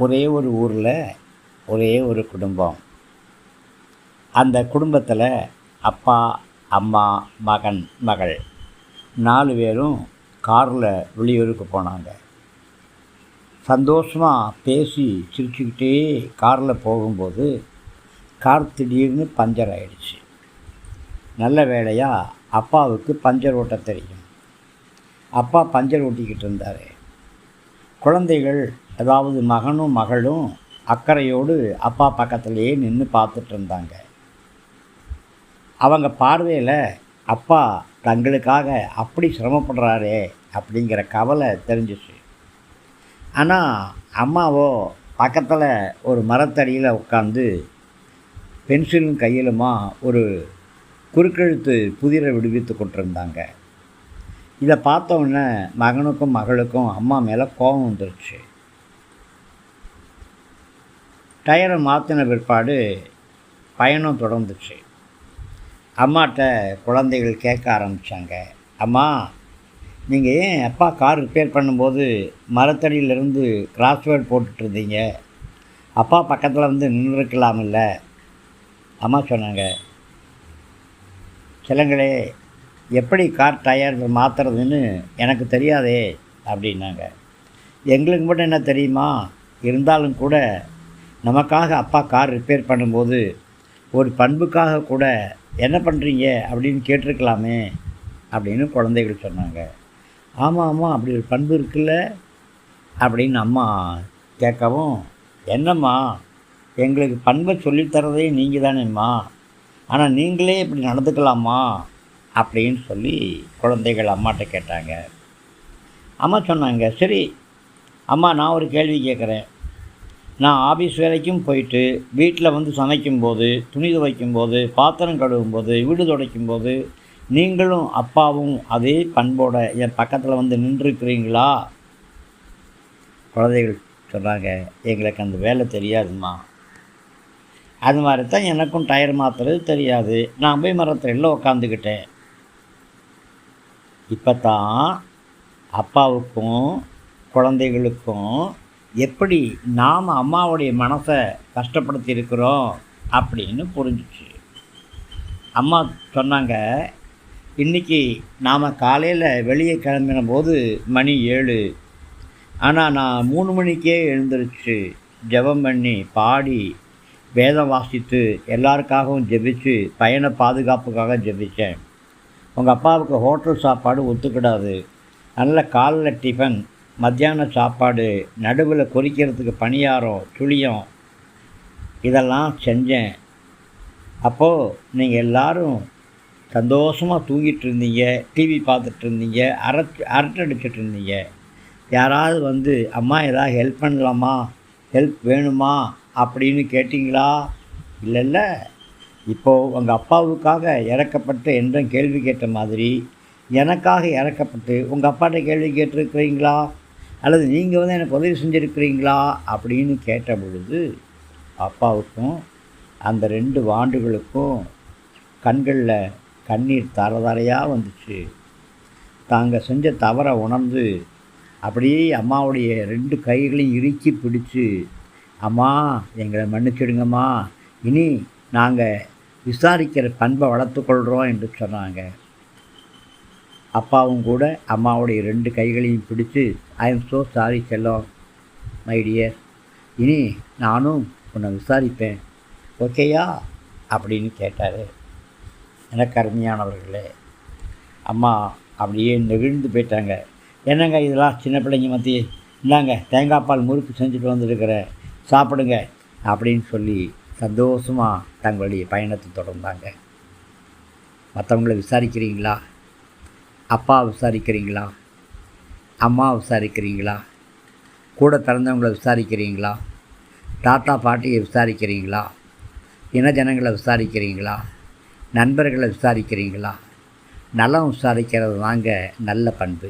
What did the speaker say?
ஒரே ஒரு ஊரில் ஒரே ஒரு குடும்பம். அந்த குடும்பத்தில் அப்பா, அம்மா, மகன், மகள் 4 பேரும் காரில் வெளியூருக்கு போனாங்க. சந்தோஷமாக பேசி சிரிச்சுக்கிட்டே காரில் போகும்போது கார் திடீர்னு பஞ்சர் ஆயிடுச்சு. நல்ல வேளையாக அப்பாவுக்கு பஞ்சர் ஓட்ட தெரியும். அப்பா பஞ்சர் ஓட்டிக்கிட்டு இருந்தார். குழந்தைகள், அதாவது மகனும் மகளும் அக்கறையோடு அப்பா பக்கத்துலேயே நின்று பார்த்துட்டு இருந்தாங்க. அவங்க பார்வையில் அப்பா தங்களுக்காக அப்படி சிரமப்படுறாரே அப்படிங்கிற கவலை தெரிஞ்சிச்சு. ஆனால் அம்மாவோ பக்கத்தில் ஒரு மரத்தடியில் உட்காந்து பென்சிலும் கையிலுமா ஒரு குறுக்கெழுத்து புதிரை விடுவித்து கொண்டிருந்தாங்க. இதை பார்த்தோன்னே மகனுக்கும் மகளுக்கும் அம்மா மேலே கோபம் வந்துருச்சு. டயரை மாற்றின பிற்பாடு பயணம் தொடர்ந்துச்சு. அம்மாட்ட குழந்தைகள் கேட்க ஆரம்பித்தாங்க, அம்மா, நீங்கள் ஏன் அப்பா கார் ரிப்பேர் பண்ணும்போது மரத்தடியிலேருந்து கிராஸ்வேர்ட் போட்டுட்ருந்தீங்க? அப்பா பக்கத்தில் வந்து நின்றுருக்கலாமில்ல? அம்மா சொன்னாங்க, சிலங்களே, எப்படி கார் டயர் மாற்றுறதுன்னு எனக்கு தெரியாதே அப்படின்னாங்க. எங்களுக்கு மட்டும் என்ன தெரியுமா? இருந்தாலும் கூட நமக்காக அப்பா கார் ரிப்பேர் பண்ணும்போது ஒரு பண்புக்காக கூட என்ன பண்ணுறீங்க அப்படின்னு கேட்டிருக்கலாமே அப்படின்னு குழந்தைகள் சொன்னாங்க. ஆமாம் ஆமாம், அப்படி ஒரு பண்பு இருக்குல்ல அப்படின்னு அம்மா கேட்கவும், என்னம்மா, எங்களுக்கு பண்பை சொல்லித்தரதே நீங்கள் தானேம்மா, ஆனால் நீங்களே இப்படி நடந்துக்கலாமா அப்படின்னு சொல்லி குழந்தைகள் அம்மாட்ட கேட்டாங்க. அம்மா சொன்னாங்க, சரி அம்மா, நான் ஒரு கேள்வி கேட்குறேன். நான் ஆஃபீஸ் வேலைக்கும் போயிட்டு வீட்டில் வந்து சமைக்கும்போது, துணி துவைக்கும்போது, பாத்திரம் கழுவும்போது, வீடு துடைக்கும்போது நீங்களும் அப்பாவும் அதே பண்போட என் பக்கத்தில் வந்து நின்றுருக்கிறீங்களா? குழந்தைகள் சொன்னாங்க, எங்களுக்கு அந்த வேலை தெரியாதும்மா. அது மாதிரி தான் எனக்கும் டயர் மாற்றுறது தெரியாது. நான் போய் மரத்தில் உட்காந்துக்கிட்டேன். இப்போ தான் அப்பாவுக்கும் குழந்தைகளுக்கும் எப்படி நாம் அம்மாவுடைய மனசை கஷ்டப்படுத்தியிருக்கிறோம் அப்படின்னு புரிஞ்சிச்சு. அம்மா சொன்னாங்க, இன்றைக்கி நாம் காலையில் வெளியே கிளம்பின போது மணி 7. ஆனால் நான் 3 மணிக்கே எழுந்திரிச்சு ஜெபம் பண்ணி பாடி வேதம் வாசித்து எல்லாருக்காகவும் ஜெபிச்சு பையனை பாதுகாப்புக்காக ஜெபித்தேன். உங்கள் அப்பாவுக்கு ஹோட்டல் சாப்பாடு ஒத்துக்கிடாது. நல்ல காலைல டிஃபன், மத்தியான சாப்பாடு, நடுவில் கொறிக்கிறதுக்கு பணியாரம், சுழியம் இதெல்லாம் செஞ்சேன். அப்போது நீங்கள் எல்லோரும் சந்தோஷமாக தூங்கிட்டு இருந்தீங்க, டிவி பார்த்துட்டு இருந்தீங்க, அரட்டை அடிச்சிட்டு இருந்தீங்க. யாராவது வந்து அம்மா ஏதாவது ஹெல்ப் பண்ணலாமா, ஹெல்ப் வேணுமா அப்படின்னு கேட்டிங்களா? இல்லைல்ல. இப்போது உங்கள் அப்பாவுக்காக இறக்கப்பட்டு என்றும் கேள்வி கேட்ட மாதிரி எனக்காக இறக்கப்பட்டு உங்கள் அப்பாட்ட கேள்வி கேட்டிருக்கிறீங்களா? அல்லது நீங்கள் வந்து எனக்கு உதவி செஞ்சுருக்கிறீங்களா அப்படின்னு கேட்ட பொழுது அப்பாவுக்கும் அந்த 2 வாண்டுகளுக்கும் கண்களில் கண்ணீர் தரதரையாக வந்துச்சு. தாங்க செஞ்ச தவறை உணர்ந்து அப்படியே அம்மாவுடைய 2 கைகளையும் இறுக்கி பிடிச்சி, அம்மா எங்களை மன்னிச்சிடுங்கம்மா, இனி நாங்கள் விசாரிக்கிற பண்பை வளர்த்துக்கொள்கிறோம் என்று சொன்னாங்க. அப்பாவும் கூட அம்மாவுடைய 2 கைகளையும் பிடிச்சு, ஐ எம் ஸோ சாரி செல்லம், மை டியர், இனி நானும் உன்னை விசாரிப்பேன், ஓகேயா அப்படின்னு கேட்டார். எனக்கு அருமையானவர்களே, அம்மா அப்படியே நெகிழ்ந்து போயிட்டாங்க. என்னங்க இதெல்லாம் சின்ன பிள்ளைங்க மத்தியே, இந்தாங்க தேங்காய் பால் முறுக்கு செஞ்சுட்டு வந்துருக்கிற, சாப்பிடுங்க அப்படின்னு சொல்லி சந்தோஷமாக தங்களுடைய பயணத்தை தொடர்ந்தாங்க. மற்றவங்கள விசாரிக்கிறீங்களா? அப்பா விசாரிக்கிறீங்களா? அம்மா விசாரிக்கிறீங்களா? கூட பிறந்தவங்களை விசாரிக்கிறீங்களா? தாத்தா பாட்டியை விசாரிக்கிறீங்களா? இனஜனங்களை விசாரிக்கிறீங்களா? நண்பர்களை விசாரிக்கிறீங்களா? நலம் விசாரிக்கிறது தாங்க நல்ல பண்பு.